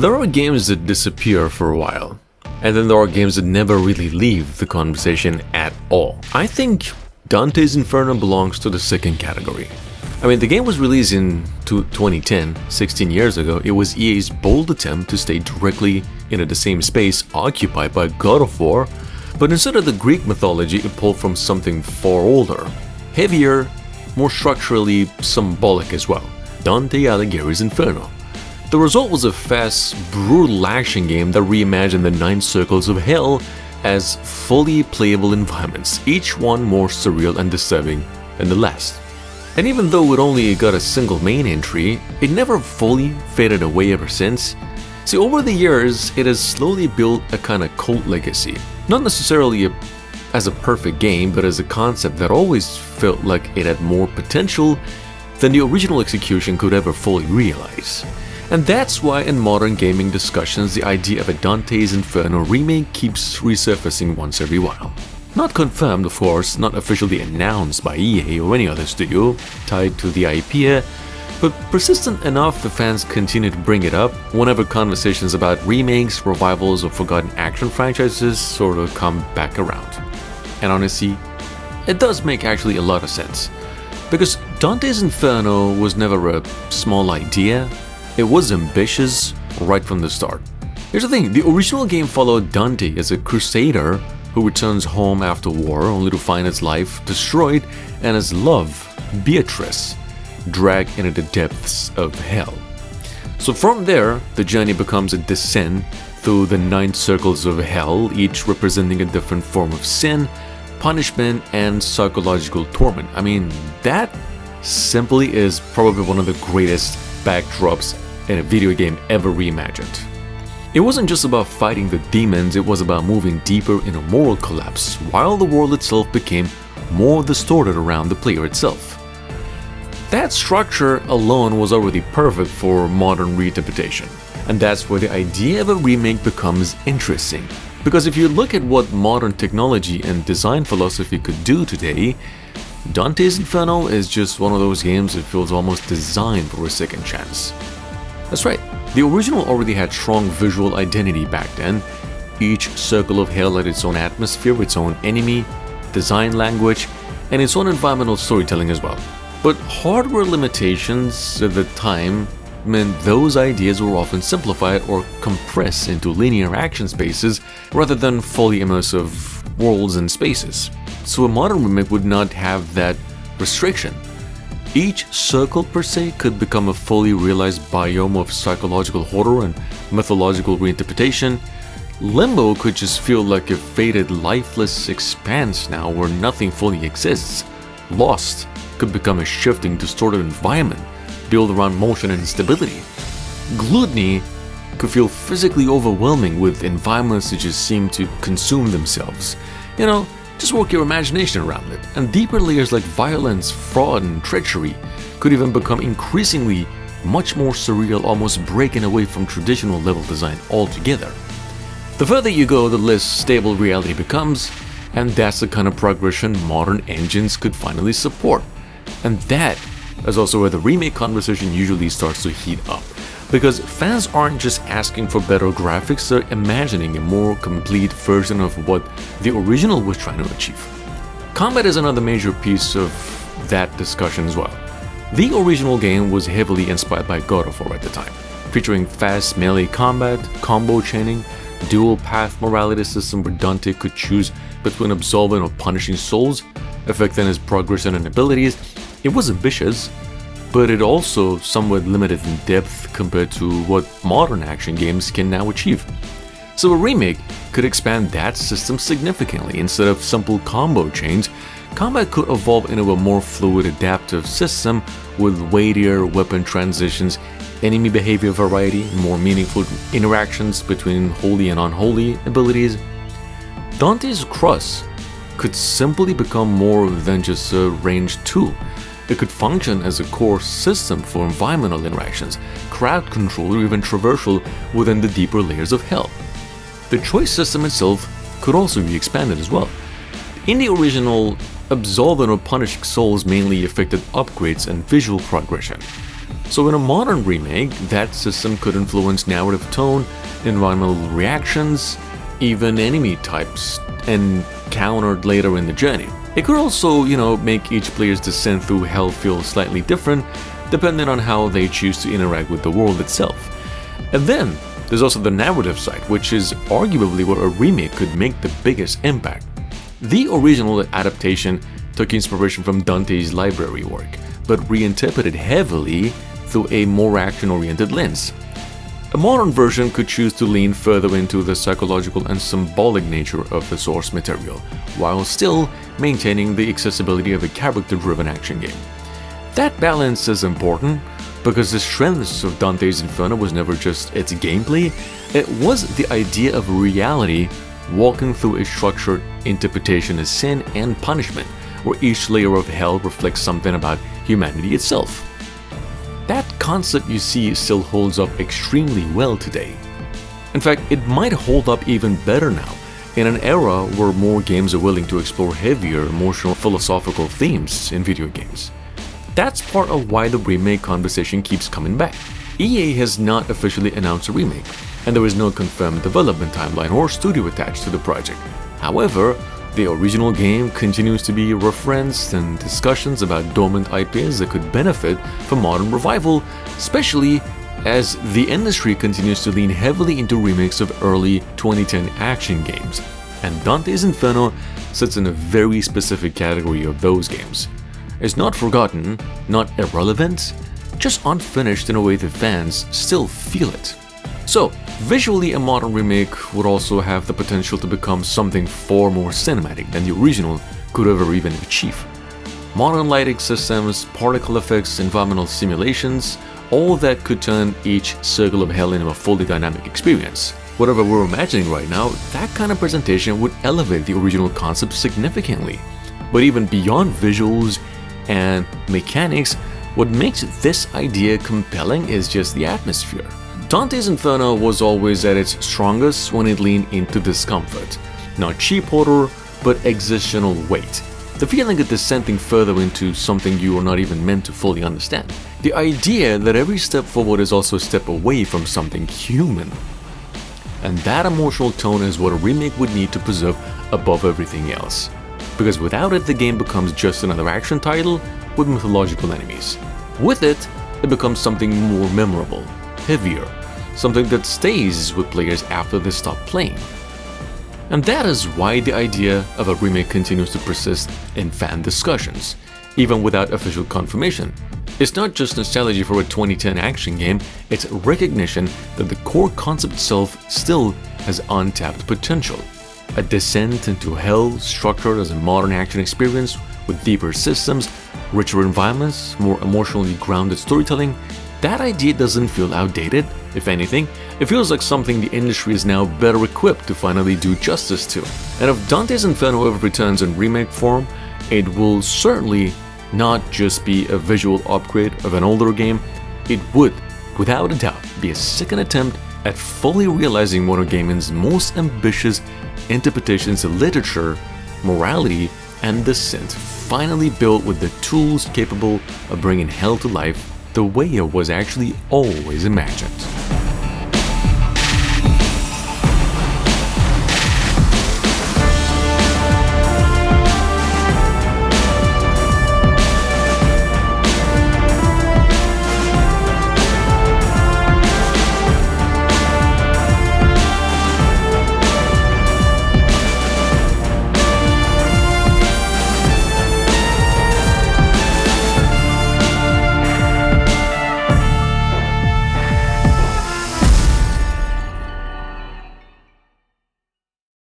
There are games that disappear for a while, and then there are games that never really leave the conversation at all. I think Dantes Inferno belongs to the second category. I mean, the game was released in 2010, 16 years ago. It was EA's bold attempt to stay directly into the same space occupied by God of War, but instead of the Greek mythology, it pulled from something far older, heavier, more structurally symbolic as well, Dante Alighieri's Inferno. The result was a fast, brutal action game that reimagined the 9 circles of hell as fully playable environments, each one more surreal and disturbing than the last. And even though it only got a single main entry, it never fully faded away ever since. See, over the years, it has slowly built a kind of cult legacy. Not necessarily as a perfect game, but as a concept that always felt like it had more potential than the original execution could ever fully realize. And that's why in modern gaming discussions, the idea of a Dantes Inferno remake keeps resurfacing once every while. Not confirmed, of course, not officially announced by EA or any other studio tied to the IP, but persistent enough the fans continue to bring it up whenever conversations about remakes, revivals, or forgotten action franchises sort of come back around. And honestly, it does make actually a lot of sense. Because Dantes Inferno was never a small idea, it was ambitious right from the start. Here's the thing, the original game followed Dante as a crusader who returns home after war only to find his life destroyed and his love, Beatrice, dragged into the depths of hell. So from there, the journey becomes a descent through the 9 circles of hell, each representing a different form of sin, punishment, and psychological torment. I mean, that simply is probably one of the greatest backdrops in a video game ever reimagined. It wasn't just about fighting the demons, it was about moving deeper in a moral collapse, while the world itself became more distorted around the player itself. That structure alone was already perfect for modern reinterpretation, and that's where the idea of a remake becomes interesting. Because if you look at what modern technology and design philosophy could do today, Dantes Inferno is just one of those games that feels almost designed for a second chance. That's right, the original already had strong visual identity back then. Each circle of hell had its own atmosphere, its own enemy, design language, and its own environmental storytelling as well. But hardware limitations at the time meant those ideas were often simplified or compressed into linear action spaces rather than fully immersive worlds and spaces. So a modern remake would not have that restriction. Each circle per se could become a fully realized biome of psychological horror and mythological reinterpretation. Limbo could just feel like a faded, lifeless expanse now where nothing fully exists. Lost could become a shifting, distorted environment built around motion and instability. Gluttony could feel physically overwhelming with environments that just seem to consume themselves. You know, just work your imagination around it. And deeper layers like violence, fraud, and treachery could even become increasingly much more surreal, almost breaking away from traditional level design altogether. The further you go, the less stable reality becomes, and that's the kind of progression modern engines could finally support. And that is also where the remake conversation usually starts to heat up. Because fans aren't just asking for better graphics, they're imagining a more complete version of what the original was trying to achieve. Combat is another major piece of that discussion as well. The original game was heavily inspired by God of War at the time, featuring fast melee combat, combo chaining, dual path morality system where Dante could choose between absolving or punishing souls, affecting his progression and abilities. It was ambitious, but it also somewhat limited in depth compared to what modern action games can now achieve. So a remake could expand that system significantly. Instead of simple combo chains, combat could evolve into a more fluid, adaptive system with weightier weapon transitions, enemy behavior variety, more meaningful interactions between holy and unholy abilities. Dante's Cross could simply become more than just a ranged tool. It could function as a core system for environmental interactions, crowd control, or even traversal within the deeper layers of hell. The choice system itself could also be expanded as well. In the original, absolving or punishing souls mainly affected upgrades and visual progression. So in a modern remake, that system could influence narrative tone, environmental reactions, even enemy types, and countered later in the journey. It could also, make each player's descent through hell feel slightly different, depending on how they choose to interact with the world itself. And then, there's also the narrative side, which is arguably where a remake could make the biggest impact. The original adaptation took inspiration from Dante's library work, but reinterpreted heavily through a more action-oriented lens. A modern version could choose to lean further into the psychological and symbolic nature of the source material, while still maintaining the accessibility of a character-driven action game. That balance is important, because the strength of Dante's Inferno was never just its gameplay, it was the idea of reality walking through a structured interpretation of sin and punishment, where each layer of hell reflects something about humanity itself. That concept, you see, still holds up extremely well today. In fact, it might hold up even better now, in an era where more games are willing to explore heavier, emotional, philosophical themes in video games. That's part of why the remake conversation keeps coming back. EA has not officially announced a remake, and there is no confirmed development timeline or studio attached to the project. However, the original game continues to be referenced, and discussions about dormant IPs that could benefit from modern revival, especially as the industry continues to lean heavily into remakes of early 2010 action games. And Dante's Inferno sits in a very specific category of those games. It's not forgotten, not irrelevant, just unfinished in a way that fans still feel it. So, visually, a modern remake would also have the potential to become something far more cinematic than the original could ever even achieve. Modern lighting systems, particle effects, environmental simulations, all that could turn each circle of hell into a fully dynamic experience. Whatever we're imagining right now, that kind of presentation would elevate the original concept significantly. But even beyond visuals and mechanics, what makes this idea compelling is just the atmosphere. Dante's Inferno was always at its strongest when it leaned into discomfort. Not cheap horror, but existential weight. The feeling of descending further into something you are not even meant to fully understand. The idea that every step forward is also a step away from something human. And that emotional tone is what a remake would need to preserve above everything else. Because without it, the game becomes just another action title with mythological enemies. With it, it becomes something more memorable, heavier, something that stays with players after they stop playing. And that is why the idea of a remake continues to persist in fan discussions, even without official confirmation. It's not just nostalgia for a 2010 action game, it's recognition that the core concept itself still has untapped potential. A descent into hell structured as a modern action experience with deeper systems, richer environments, more emotionally grounded storytelling. That idea doesn't feel outdated. If anything, it feels like something the industry is now better equipped to finally do justice to. And if Dante's Inferno ever returns in remake form, it will certainly not just be a visual upgrade of an older game, it would, without a doubt, be a second attempt at fully realizing modern gaming's most ambitious interpretations of literature, morality, and descent, finally built with the tools capable of bringing hell to life the way it was actually always imagined.